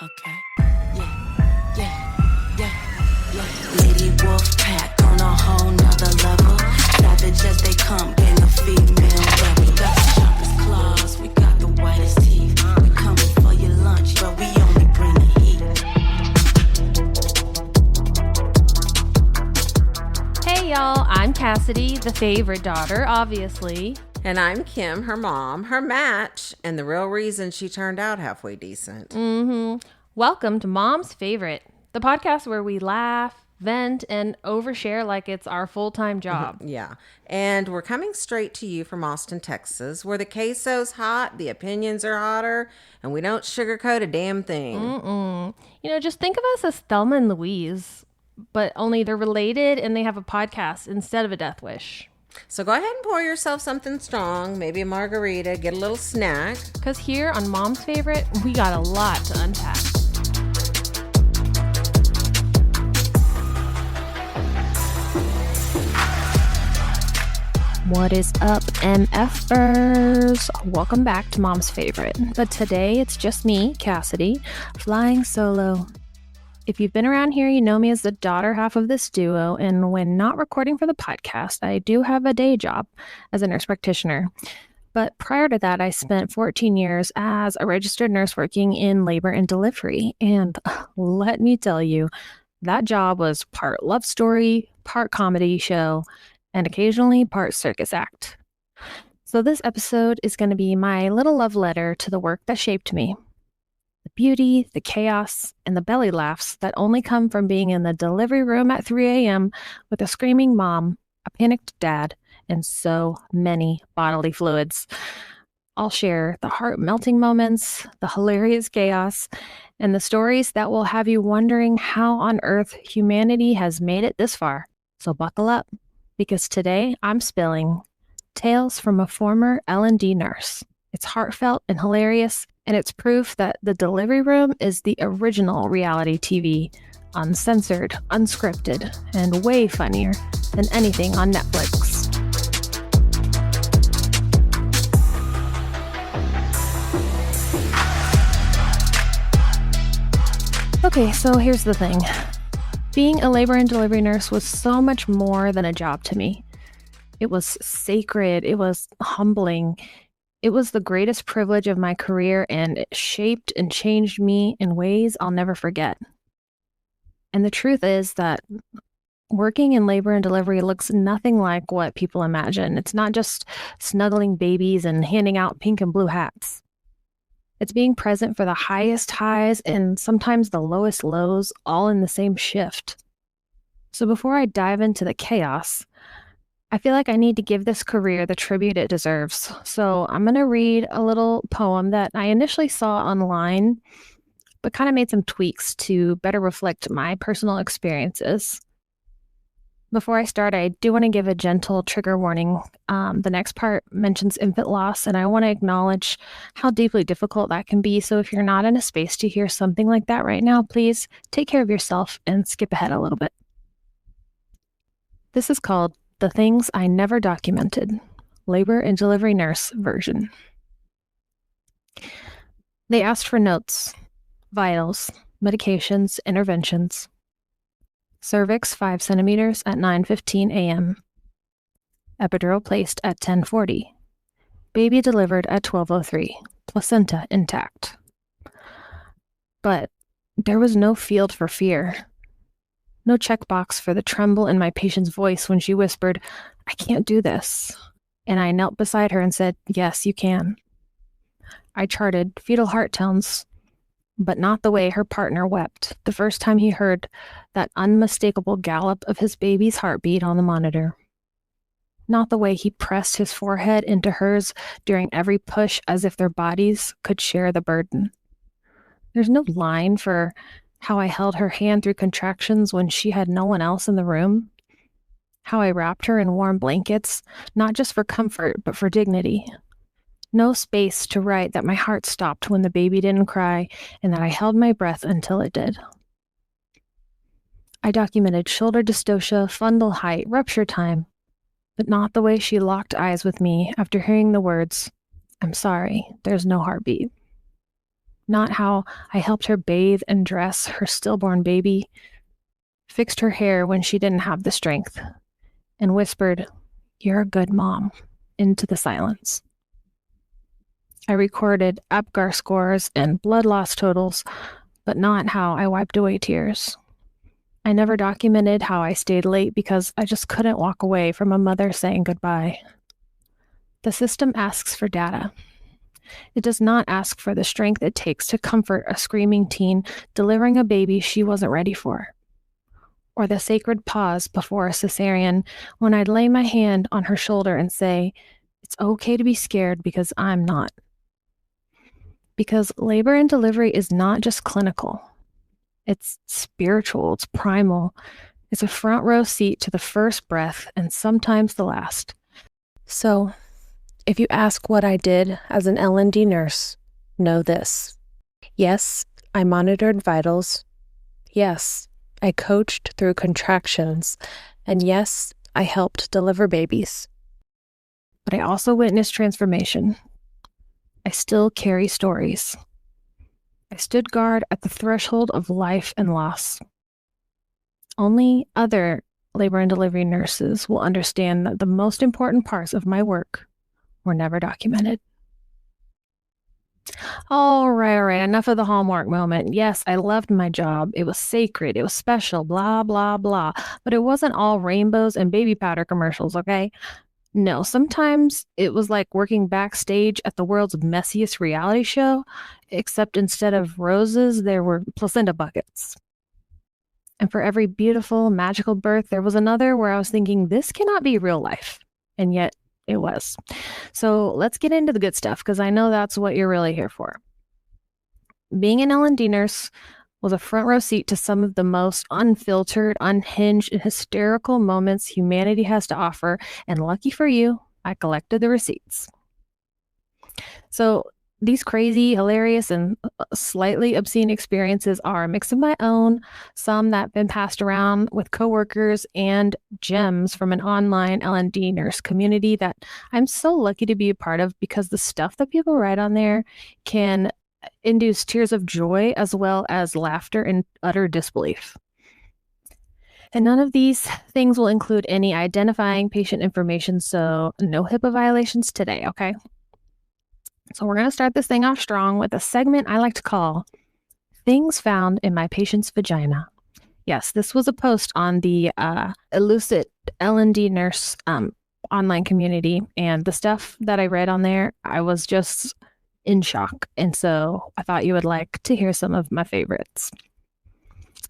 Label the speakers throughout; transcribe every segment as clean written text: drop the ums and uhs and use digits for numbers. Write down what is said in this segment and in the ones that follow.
Speaker 1: Okay. Yeah. Lady Wolf Pack on a whole nother level. Savage as they come, gang of female rebel. We got the sharpest claws, we got the whitest teeth. We coming for your lunch, but we only bring the
Speaker 2: heat. Hey y'all, I'm Cassidy, the favorite daughter, obviously.
Speaker 3: And I'm Kim, her mom, her match, and the real reason she turned out halfway decent.
Speaker 2: Welcome to Mom's Favorite, the podcast where we laugh, vent, and overshare like it's our full-time job.
Speaker 3: Yeah. And we're coming straight to you from Austin, Texas, where the queso's hot, the opinions are hotter, and we don't sugarcoat a damn thing.
Speaker 2: You know, just think of us as Thelma and Louise, but only they're related and they have a podcast instead of a death wish.
Speaker 3: So go ahead and pour yourself something strong, maybe a margarita, get a little snack.
Speaker 2: Because here on Mom's Favorite, we got a lot to unpack. What is up, MFers? Welcome back to Mom's Favorite. But today it's just me, Cassidy, flying solo. If you've been around here, you know me as the daughter half of this duo, and when not recording for the podcast, I do have a day job as a nurse practitioner. But prior to that, I spent 14 years as a registered nurse working in labor and delivery. And let me tell you, that job was part love story, part comedy show, and occasionally part circus act. So this episode is going to be my little love letter to the work that shaped me. The beauty, the chaos, and the belly laughs that only come from being in the delivery room at 3 a.m. with a screaming mom, a panicked dad, and so many bodily fluids. I'll share the heart-melting moments, the hilarious chaos, and the stories that will have you wondering how on earth humanity has made it this far. So buckle up, because today I'm spilling tales from a former L&D nurse. It's heartfelt and hilarious, and it's proof that the delivery room is the original reality TV, uncensored, unscripted, and way funnier than anything on Netflix. Okay, so here's the thing. Being a labor and delivery nurse was so much more than a job to me. It was sacred. It was humbling. It was the greatest privilege of my career, and it shaped and changed me in ways I'll never forget. And the truth is that working in labor and delivery looks nothing like what people imagine. It's not just snuggling babies and handing out pink and blue hats. It's being present for the highest highs and sometimes the lowest lows, all in the same shift. So before I dive into the chaos, I feel like I need to give this career the tribute it deserves. So I'm going to read a little poem that I initially saw online, but kind of made some tweaks to better reflect my personal experiences. Before I start, I do want to give a gentle trigger warning. The next part mentions infant loss, and I want to acknowledge how deeply difficult that can be. So if you're not in a space to hear something like that right now, please take care of yourself and skip ahead a little bit. This is called The Things I Never Documented, Labor and Delivery Nurse version. They asked for notes, vitals, medications, interventions. Cervix 5 centimeters at 9:15 a.m. Epidural placed at 10:40. Baby delivered at 12:03. Placenta intact. But there was no field for fear. No checkbox for the tremble in my patient's voice when she whispered, "I can't do this." And I knelt beside her and said, "Yes, you can." I charted fetal heart tones, but not the way her partner wept the first time he heard that unmistakable gallop of his baby's heartbeat on the monitor. Not the way he pressed his forehead into hers during every push as if their bodies could share the burden. There's no line for how I held her hand through contractions when she had no one else in the room. How I wrapped her in warm blankets, not just for comfort, but for dignity. No space to write that my heart stopped when the baby didn't cry and that I held my breath until it did. I documented shoulder dystocia, fundal height, rupture time, but not the way she locked eyes with me after hearing the words, "I'm sorry, there's no heartbeat." Not how I helped her bathe and dress her stillborn baby, fixed her hair when she didn't have the strength, and whispered, "You're a good mom," into the silence. I recorded APGAR scores and blood loss totals, but not how I wiped away tears. I never documented how I stayed late because I just couldn't walk away from a mother saying goodbye. The system asks for data. It does not ask for the strength it takes to comfort a screaming teen delivering a baby she wasn't ready for, or the sacred pause before a cesarean when I'd lay my hand on her shoulder and say, "It's okay to be scared because I'm not." Because labor and delivery is not just clinical. It's spiritual, it's primal. It's a front row seat to the first breath and sometimes the last. So, if you ask what I did as an L&D nurse, know this. Yes, I monitored vitals. Yes, I coached through contractions. And yes, I helped deliver babies. But I also witnessed transformation. I still carry stories. I stood guard at the threshold of life and loss. Only other labor and delivery nurses will understand that the most important parts of my work were never documented. All right. Enough of the Hallmark moment. Yes, I loved my job. It was sacred. It was special, blah, blah, blah. But it wasn't all rainbows and baby powder commercials, okay? No, sometimes it was like working backstage at the world's messiest reality show, except instead of roses, there were placenta buckets. And for every beautiful, magical birth, there was another where I was thinking, this cannot be real life. And yet it was. So let's get into the good stuff, because I know that's what you're really here for. Being an L&D nurse was a front row seat to some of the most unfiltered, unhinged, and hysterical moments humanity has to offer. And lucky for you, I collected the receipts. So these crazy, hilarious, and slightly obscene experiences are a mix of my own, some that have been passed around with coworkers, and gems from an online L&D nurse community that I'm so lucky to be a part of, because the stuff that people write on there can induce tears of joy as well as laughter and utter disbelief. And none of these things will include any identifying patient information, so no HIPAA violations today, okay? So we're going to start this thing off strong with a segment I like to call Things Found in My Patient's Vagina. Yes, this was a post on the Elucid L&D nurse online community, and the stuff that I read on there, I was just in shock. And so I thought you would like to hear some of my favorites.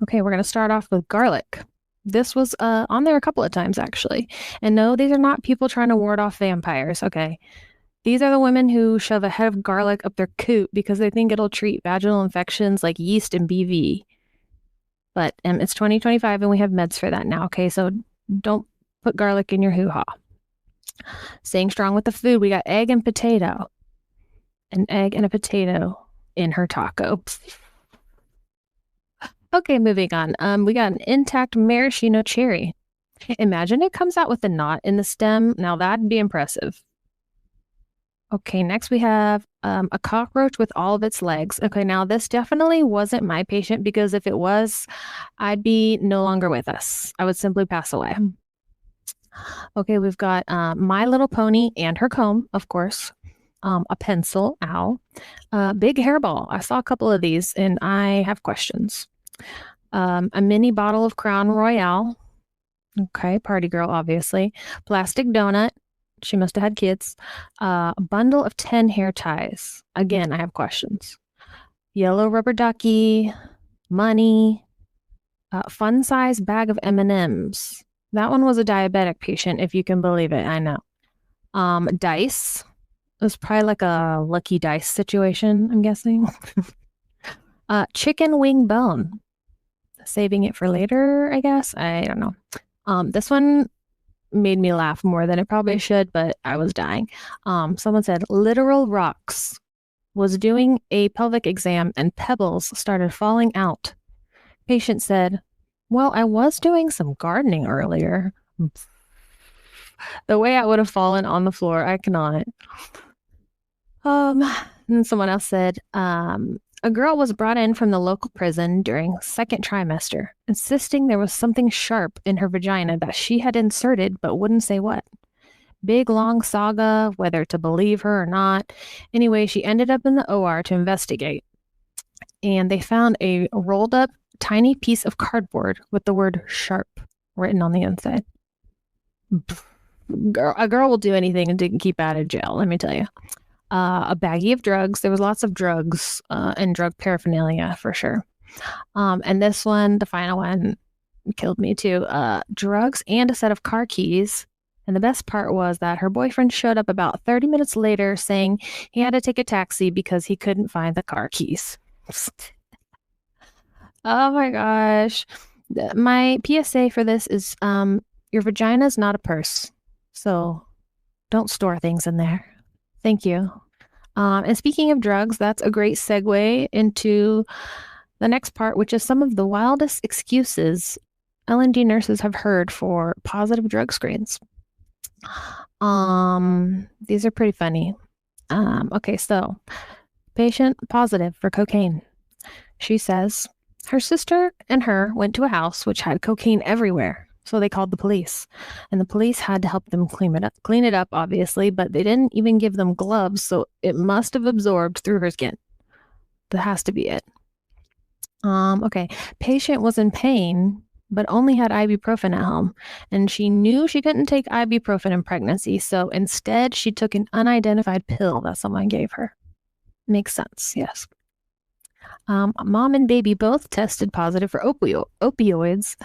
Speaker 2: Okay, we're going to start off with garlic. This was on there a couple of times, actually. And no, these are not people trying to ward off vampires, okay? These are the women who shove a head of garlic up their coot because they think it'll treat vaginal infections like yeast and BV. But it's 2025 and we have meds for that now, okay? So don't put garlic in your hoo-ha. Staying strong with the food, we got egg and potato. An egg and a potato in her taco. Okay, moving on. We got an intact maraschino cherry. Imagine it comes out with a knot in the stem. Now that'd be impressive. Okay, next we have a cockroach with all of its legs. Okay, now this definitely wasn't my patient, because if it was, I'd be no longer with us. I would simply pass away. Okay, we've got My Little Pony and her comb, of course. A pencil, ow. Big hairball. I saw a couple of these and I have questions. A mini bottle of Crown Royale. Okay, party girl, obviously. Plastic donut. She must have had kids. A bundle of 10 hair ties. Again, I have questions. Yellow rubber ducky. Money. Fun size bag of M&Ms. That one was a diabetic patient, if you can believe it. I know. Dice. It was probably like a lucky dice situation, I'm guessing. Chicken wing bone. Saving it for later, I guess. I don't know. This one made me laugh more than it probably should, but I was dying. Someone said, literal rocks. Was doing a pelvic exam and pebbles started falling out. Patient said, well, I was doing some gardening earlier. The way I would have fallen on the floor, I cannot. And someone else said, A girl was brought in from the local prison during second trimester, insisting there was something sharp in her vagina that she had inserted but wouldn't say what. Big long saga of whether to believe her or not. Anyway, she ended up in the OR to investigate. And they found a rolled up tiny piece of cardboard with the word sharp written on the inside. A girl will do anything to keep out of jail, let me tell you. A baggie of drugs. There was lots of drugs and drug paraphernalia for sure. And this one, the final one, killed me too. Drugs and a set of car keys. And the best part was that her boyfriend showed up about 30 minutes later saying he had to take a taxi because he couldn't find the car keys. Oh my gosh. My PSA for this is your vagina is not a purse. So don't store things in there. Thank you. And speaking of drugs, that's a great segue into the next part, which is some of the wildest excuses L&D nurses have heard for positive drug screens. These are pretty funny. Okay, so patient positive for cocaine. She says her sister and her went to a house which had cocaine everywhere. So they called the police, and the police had to help them clean it up, obviously, but they didn't even give them gloves. So it must have absorbed through her skin. That has to be it. Okay. Patient was in pain, but only had ibuprofen at home, and she knew she couldn't take ibuprofen in pregnancy. So instead she took an unidentified pill that someone gave her. Makes sense. Yes. Mom and baby both tested positive for opioids.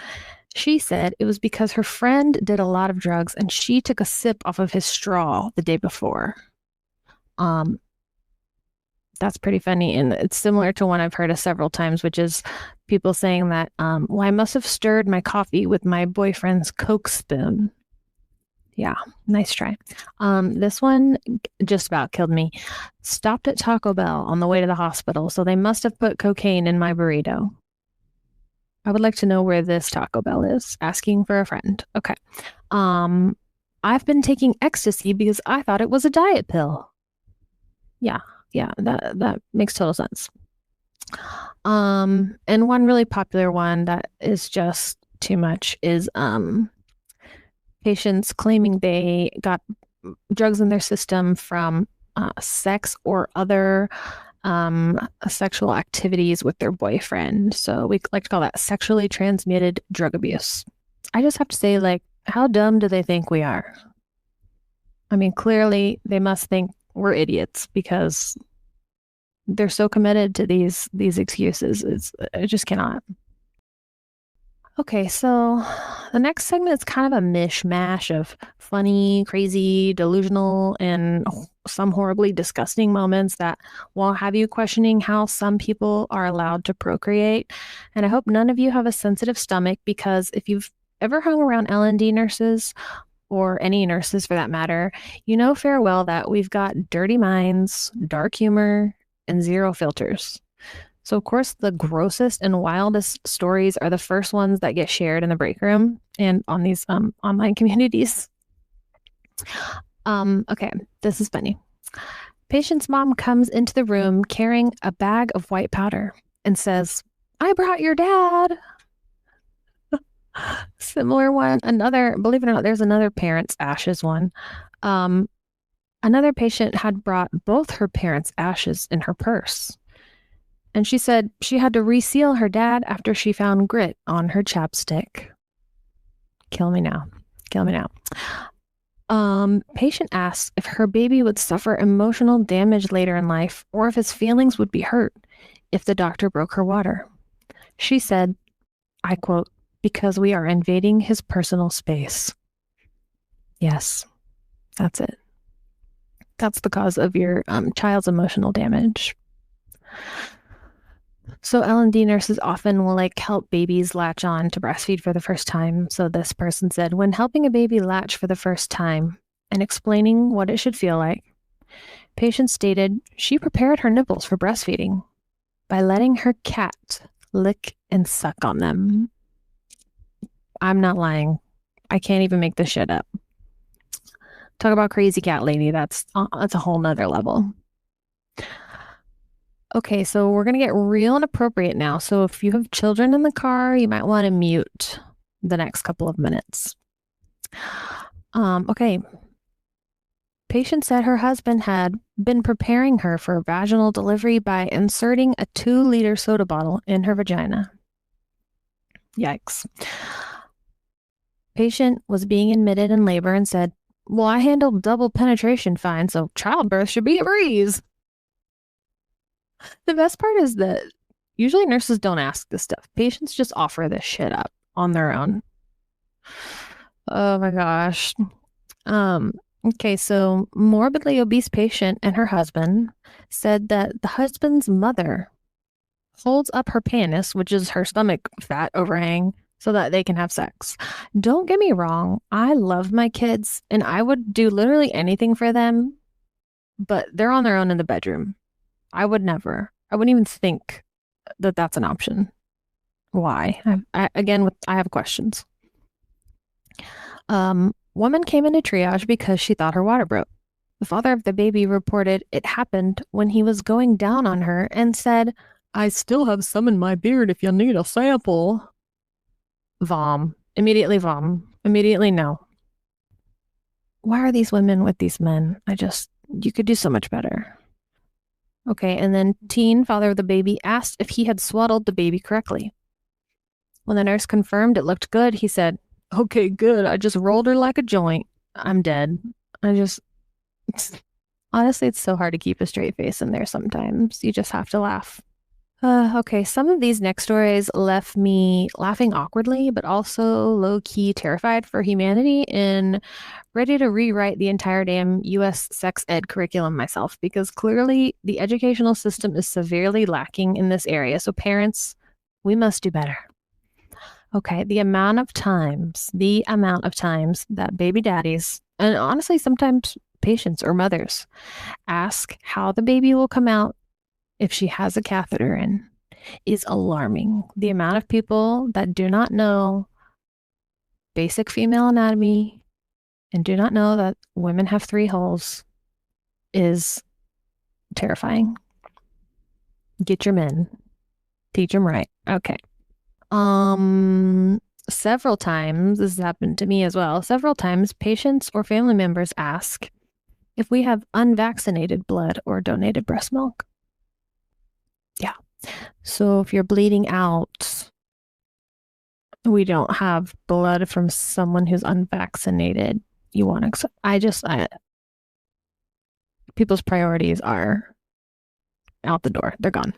Speaker 2: She said it was because her friend did a lot of drugs and she took a sip off of his straw the day before. That's pretty funny. And it's similar to one I've heard of several times, which is people saying that, well, I must have stirred my coffee with my boyfriend's Coke spoon. Yeah, nice try. This one just about killed me. Stopped at Taco Bell on the way to the hospital, so they must have put cocaine in my burrito. I would like to know where this Taco Bell is. Asking for a friend. Okay. I've been taking ecstasy because I thought it was a diet pill. Yeah, that makes total sense. And one really popular one that is just too much is patients claiming they got drugs in their system from sex or other sexual activities with their boyfriend. So we like to call that sexually transmitted drug abuse. I just have to say, like, how dumb do they think we are? I mean, clearly they must think we're idiots because they're so committed to these excuses. I just cannot. Okay, so the next segment is kind of a mishmash of funny, crazy, delusional, and some horribly disgusting moments that will have you questioning how some people are allowed to procreate. And I hope none of you have a sensitive stomach, because if you've ever hung around L&D nurses, or any nurses for that matter, you know fair well that we've got dirty minds, dark humor, and zero filters. So, of course, the grossest and wildest stories are the first ones that get shared in the break room and on these online communities. Okay, this is funny. Patient's mom comes into the room carrying a bag of white powder and says, "I brought your dad." Similar one, believe it or not, there's another parent's ashes one. Another patient had brought both her parents' ashes in her purse. And she said she had to reseal her dad after she found grit on her chapstick. Kill me now. Kill me now. Patient asked if her baby would suffer emotional damage later in life or if his feelings would be hurt if the doctor broke her water. She said, I quote, "Because we are invading his personal space." Yes, that's it. That's the cause of your child's emotional damage. So L&D nurses often will help babies latch on to breastfeed for the first time. So this person said, when helping a baby latch for the first time and explaining what it should feel like, patient stated she prepared her nipples for breastfeeding by letting her cat lick and suck on them. I'm not lying. I can't even make this shit up. Talk about crazy cat lady. That's a whole nother level. Okay, so we're gonna get real inappropriate now. So if you have children in the car, you might want to mute the next couple of minutes. Okay. Patient said her husband had been preparing her for vaginal delivery by inserting a 2-liter soda bottle in her vagina. Yikes. Patient was being admitted in labor and said, well, I handled double penetration fine, so childbirth should be a breeze. The best part is that usually nurses don't ask this stuff. Patients just offer this shit up on their own. Oh my gosh. Okay, so morbidly obese patient and her husband said that the husband's mother holds up her penis, which is her stomach fat overhang, so that they can have sex. Don't get me wrong, I love my kids and I would do literally anything for them, but they're on their own in the bedroom. I wouldn't even think that that's an option. Why? I have questions. Woman came into triage because she thought her water broke. The father of the baby reported it happened when he was going down on her and said, I still have some in my beard if you need a sample. Vom. Immediately vom. Immediately no. Why are these women with these men? You could do so much better. Okay, and then teen father of the baby asked if he had swaddled the baby correctly. When the nurse confirmed it looked good, he said, okay, good. I just rolled her like a joint. I'm dead. Honestly, it's so hard to keep a straight face in there sometimes. You just have to laugh. Okay, some of these next stories left me laughing awkwardly, but also low-key terrified for humanity and ready to rewrite the entire damn U.S. sex ed curriculum myself, because clearly the educational system is severely lacking in this area. So parents, we must do better. Okay, the amount of times that baby daddies, and honestly sometimes patients or mothers, ask how the baby will come out if she has a catheter in is alarming. The amount of people that do not know basic female anatomy and do not know that women have 3 holes is terrifying. Get your men. Teach them right. Okay. Several times, this has happened to me as well, several times patients or family members ask if we have unvaccinated blood or donated breast milk. Yeah. So if you're bleeding out, we don't have blood from someone who's unvaccinated. You want to, people's priorities are out the door. They're gone.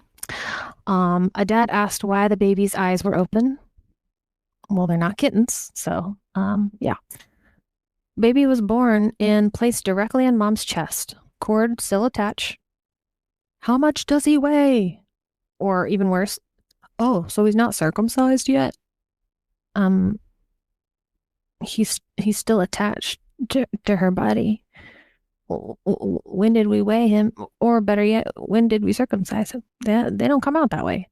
Speaker 2: A dad asked why the baby's eyes were open. Well, they're not kittens, so yeah. Baby was born and placed directly on mom's chest. Cord still attached. How much does he weigh? Or even worse, oh, so he's not circumcised yet? He's still attached to her body. When did we weigh him? Or better yet, when did we circumcise him? They don't come out that way.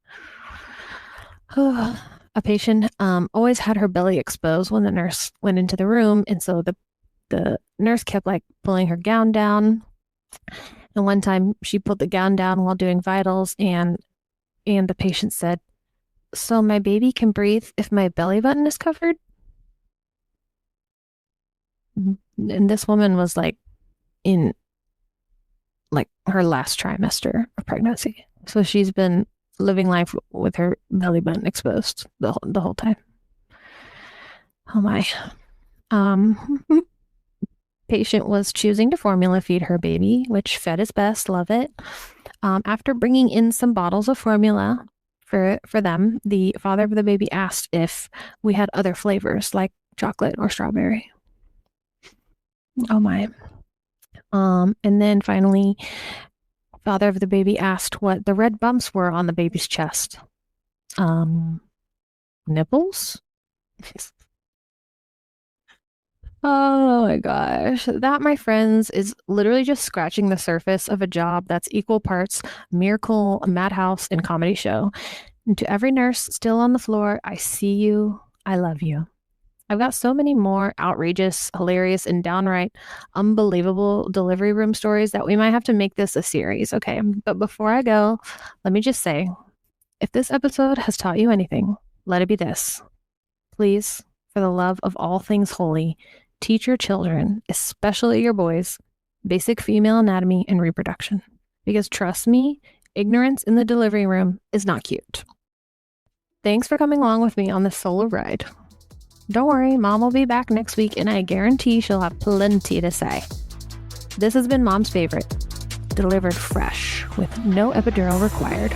Speaker 2: A patient always had her belly exposed when the nurse went into the room, and so the nurse kept like pulling her gown down. And one time she pulled the gown down while doing vitals, and the patient said, so my baby can breathe if my belly button is covered? And this woman was like in like her last trimester of pregnancy. So she's been living life with her belly button exposed the whole time. Oh my. Patient was choosing to formula feed her baby, which fed his best, love it. After bringing in some bottles of formula for them, the father of the baby asked if we had other flavors like chocolate or strawberry. Oh my. And then finally, father of the baby asked what the red bumps were on the baby's chest. Nipples? Oh my gosh. That, my friends, is literally just scratching the surface of a job that's equal parts miracle, madhouse, and comedy show. And to every nurse still on the floor, I see you. I love you. I've got so many more outrageous, hilarious, and downright unbelievable delivery room stories that we might have to make this a series. Okay. But before I go, let me just say, if this episode has taught you anything, let it be this. Please, for the love of all things holy, teach your children, especially your boys, basic female anatomy and reproduction. Because trust me, ignorance in the delivery room is not cute. Thanks for coming along with me on this solo ride. Don't worry, Mom will be back next week, and I guarantee she'll have plenty to say. This has been Mom's Favorite, delivered fresh with no epidural required.